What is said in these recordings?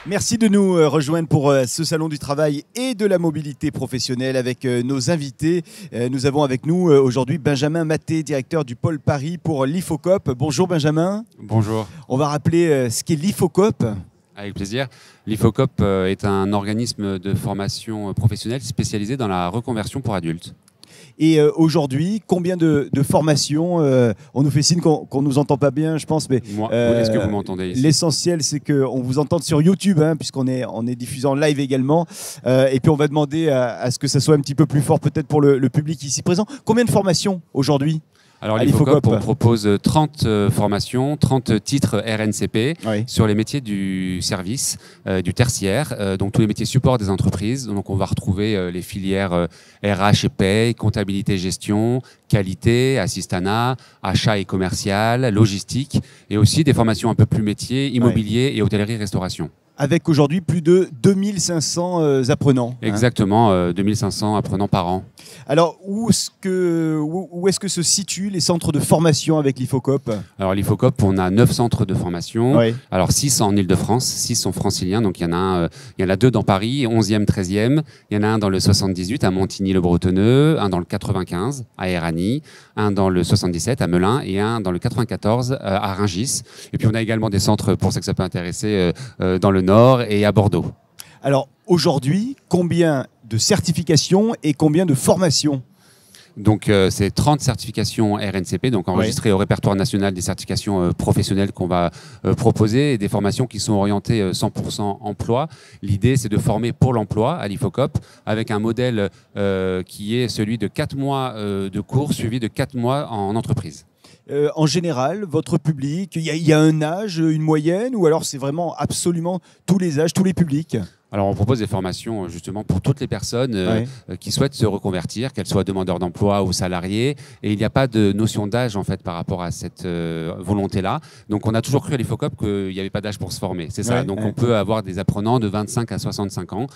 Merci de nous rejoindre pour ce salon du travail et de la mobilité professionnelle avec nos invités. Nous avons avec nous aujourd'hui Benjamin Maté, directeur du pôle Paris pour l'IFOCOP. Bonjour Benjamin. Bonjour. On va rappeler ce qu'est l'IFOCOP. Avec plaisir. L'IFOCOP est un organisme de formation professionnelle spécialisé dans la reconversion pour adultes. Et aujourd'hui, combien de formations on nous fait signe qu'on ne nous entend pas bien, je pense. Mais est-ce que vous m'entendez ici? L'essentiel, c'est qu'on vous entende sur YouTube, puisqu'on est diffusé en live également. Et puis, on va demander à ce que ça soit un petit peu plus fort, peut-être pour le public ici présent. Combien de formations aujourd'hui ? Alors, l'IFOCOP, on propose 30 formations, 30 titres RNCP sur les métiers du service, du tertiaire, donc tous les métiers support des entreprises. Donc, on va retrouver les filières RH et paye, comptabilité et gestion, qualité, assistanat, achat et commercial, logistique, et aussi des formations un peu plus métiers, immobilier et hôtellerie-restauration. Avec aujourd'hui plus de 2500 apprenants. Exactement, 2500 apprenants par an. Alors, où est-ce que se situent les centres de formation avec l'IFOCOP ? Alors, l'IFOCOP, on a 9 centres de formation. Oui. Alors, 6 en Ile-de-France, 6 sont franciliens. Donc, il y en a 2 dans Paris, 11e, 13e. Il y en a un dans le 78 à Montigny-le-Bretonneux, un dans le 95 à Éragny, un dans le 77 à Melun et un dans le 94 à Rungis. Et puis, on a également des centres, pour ça que ça peut intéresser, dans le Nord et à Bordeaux. Alors aujourd'hui, combien de certifications et combien de formations ? Donc c'est 30 certifications RNCP, donc enregistrées au répertoire national des certifications professionnelles qu'on va proposer, et des formations qui sont orientées 100% emploi. L'idée, c'est de former pour l'emploi à l'IFOCOP avec un modèle qui est celui de 4 mois de cours suivi de 4 mois en entreprise. En général, votre public, il y a un âge, une moyenne, ou alors c'est vraiment absolument tous les âges, tous les publics ? Alors, on propose des formations justement pour toutes les personnes qui souhaitent se reconvertir, qu'elles soient demandeurs d'emploi ou salariés. Et il n'y a pas de notion d'âge en fait par rapport à cette volonté-là. Donc, on a toujours cru à l'IFOCOP qu'il n'y avait pas d'âge pour se former. C'est ça. Donc, on peut avoir des apprenants de 25 à 65 ans.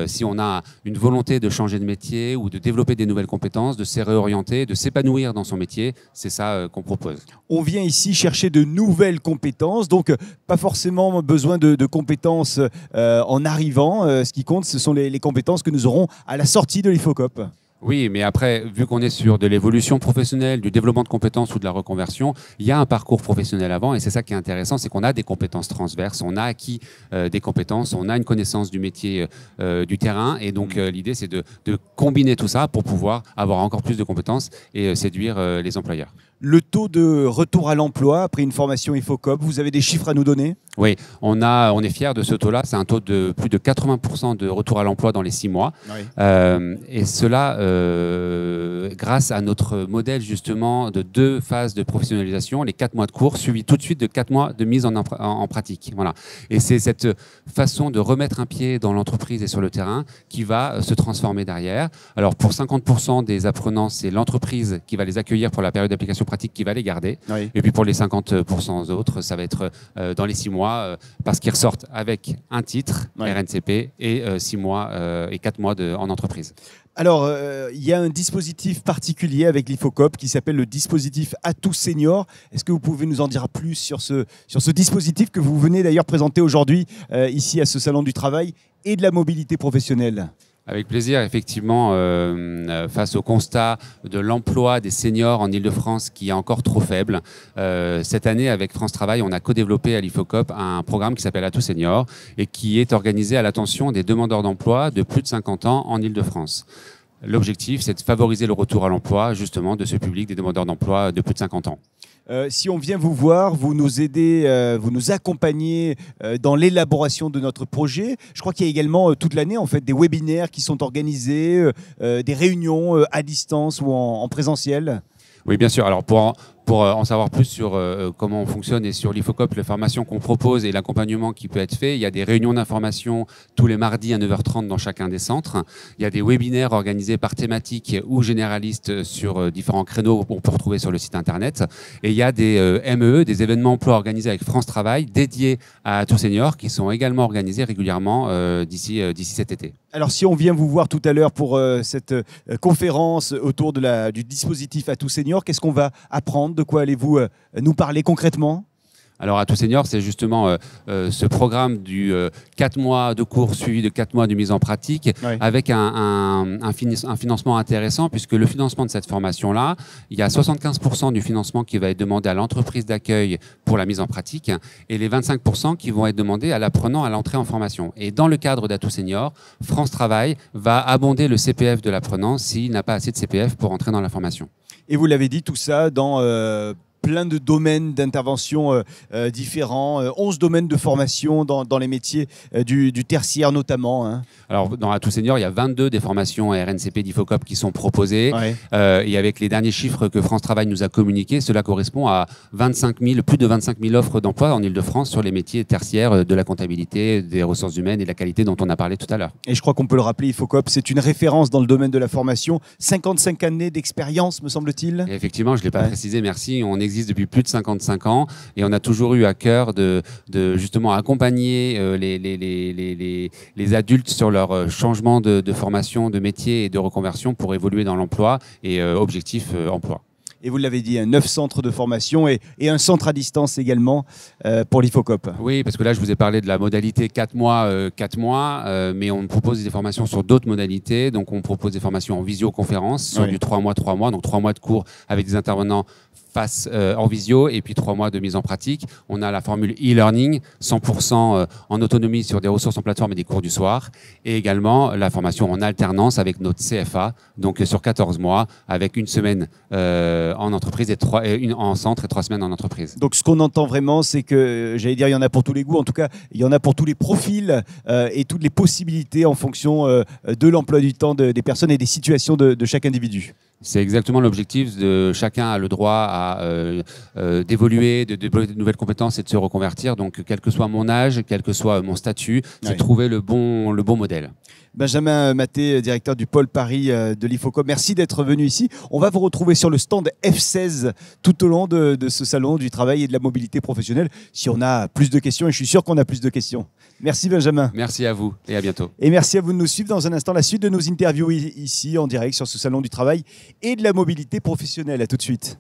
Si on a une volonté de changer de métier ou de développer des nouvelles compétences, de se réorienter, de s'épanouir dans son métier, c'est ça qu'on propose. On vient ici chercher de nouvelles compétences, donc pas forcément besoin de compétences en arrivant. Ce qui compte, ce sont les compétences que nous aurons à la sortie de l'IFOCOP. Oui, mais après, vu qu'on est sur de l'évolution professionnelle, du développement de compétences ou de la reconversion, il y a un parcours professionnel avant, et c'est ça qui est intéressant, c'est qu'on a des compétences transverses, on a acquis des compétences, on a une connaissance du métier du terrain, et donc l'idée c'est de combiner tout ça pour pouvoir avoir encore plus de compétences et séduire les employeurs. Le taux de retour à l'emploi après une formation IFOCOP, vous avez des chiffres à nous donner ? Oui, on est fiers de ce taux-là. C'est un taux de plus de 80% de retour à l'emploi dans les 6 mois. Et cela grâce à notre modèle justement de 2 phases de professionnalisation, les 4 mois de cours suivis tout de suite de 4 mois de mise en pratique. Voilà. Et c'est cette façon de remettre un pied dans l'entreprise et sur le terrain qui va se transformer derrière. Alors pour 50% des apprenants, c'est l'entreprise qui va les accueillir pour la période d'application pratique qui va les garder. Et puis pour les 50% autres, ça va être dans les 6 mois parce qu'ils ressortent avec un titre RNCP et 6 mois et 4 mois en entreprise. Alors, il y a un dispositif particulier avec l'IFOCOP qui s'appelle le dispositif Atout Senior. Est-ce que vous pouvez nous en dire plus sur ce dispositif que vous venez d'ailleurs présenter aujourd'hui ici à ce Salon du Travail et de la mobilité professionnelle ? Avec plaisir, effectivement, face au constat de l'emploi des seniors en Ile-de-France qui est encore trop faible, cette année avec France Travail, on a co-développé à l'IFOCOP un programme qui s'appelle Atout Senior et qui est organisé à l'attention des demandeurs d'emploi de plus de 50 ans en Ile-de-France. L'objectif, c'est de favoriser le retour à l'emploi justement de ce public des demandeurs d'emploi de plus de 50 ans. Si on vient vous voir, vous nous aidez, vous nous accompagnez dans l'élaboration de notre projet. Je crois qu'il y a également toute l'année en fait des webinaires qui sont organisés, des réunions à distance ou en présentiel. Oui, bien sûr. Alors pour en savoir plus sur comment on fonctionne et sur l'IFOCOP, les formations qu'on propose et l'accompagnement qui peut être fait, il y a des réunions d'information tous les mardis à 9h30 dans chacun des centres. Il y a des webinaires organisés par thématique ou généralistes sur différents créneaux qu'on peut retrouver sur le site internet. Et il y a des MEE, des événements emploi organisés avec France Travail, dédiés à tous seniors, qui sont également organisés régulièrement d'ici cet été. Alors si on vient vous voir tout à l'heure pour cette conférence autour du dispositif Atout Senior, qu'est-ce qu'on va apprendre ? De quoi allez-vous nous parler concrètement ? Alors, Atout Senior, c'est justement ce programme du 4 mois de cours suivi de 4 mois de mise en pratique, avec un financement intéressant, puisque le financement de cette formation-là, il y a 75% du financement qui va être demandé à l'entreprise d'accueil pour la mise en pratique, et les 25% qui vont être demandés à l'apprenant à l'entrée en formation. Et dans le cadre d'Atout Senior, France Travail va abonder le CPF de l'apprenant s'il n'a pas assez de CPF pour entrer dans la formation. Et vous l'avez dit, tout ça dans plein de domaines d'intervention différents, 11 domaines de formation dans les métiers du tertiaire notamment. Hein. Alors, dans Atout Senior, il y a 22 des formations RNCP d'IFOCOP qui sont proposées. Et avec les derniers chiffres que France Travail nous a communiqués, cela correspond à plus de 25 000 offres d'emploi en Ile-de-France sur les métiers tertiaires de la comptabilité, des ressources humaines et de la qualité dont on a parlé tout à l'heure. Et je crois qu'on peut le rappeler, IFOCOP, c'est une référence dans le domaine de la formation. 55 années d'expérience, me semble-t-il. Effectivement, je ne l'ai pas précisé, merci. On existe depuis plus de 55 ans et on a toujours eu à cœur de justement accompagner les adultes sur leur changement de formation, de métier et de reconversion pour évoluer dans l'emploi et objectif emploi. Et vous l'avez dit, 9 centres de formation et un centre à distance également pour l'IFOCOP. Oui, parce que là, je vous ai parlé de la modalité 4 mois, mais on propose des formations sur d'autres modalités. Donc, on propose des formations en visioconférence sur du 3 mois, donc 3 mois de cours avec des intervenants en visio et puis 3 mois de mise en pratique. On a la formule e-learning, 100% en autonomie sur des ressources en plateforme et des cours du soir. Et également la formation en alternance avec notre CFA, donc sur 14 mois, avec une semaine en entreprise et en centre et 3 semaines en entreprise. Donc ce qu'on entend vraiment, c'est que, j'allais dire, il y en a pour tous les goûts. En tout cas, il y en a pour tous les profils et toutes les possibilités en fonction de l'emploi du temps des personnes et des situations de chaque individu. C'est exactement l'objectif. Chacun a le droit d'évoluer, de développer de nouvelles compétences et de se reconvertir. Donc, quel que soit mon âge, quel que soit mon statut, c'est trouver le bon modèle. Benjamin Maté, directeur du pôle Paris de l'IFOCOP, merci d'être venu ici. On va vous retrouver sur le stand F16 tout au long de ce salon du travail et de la mobilité professionnelle. Si on a plus de questions, et je suis sûr qu'on a plus de questions. Merci Benjamin. Merci à vous et à bientôt. Et merci à vous de nous suivre. Dans un instant, la suite de nos interviews ici en direct sur ce salon du travail et de la mobilité professionnelle. À tout de suite.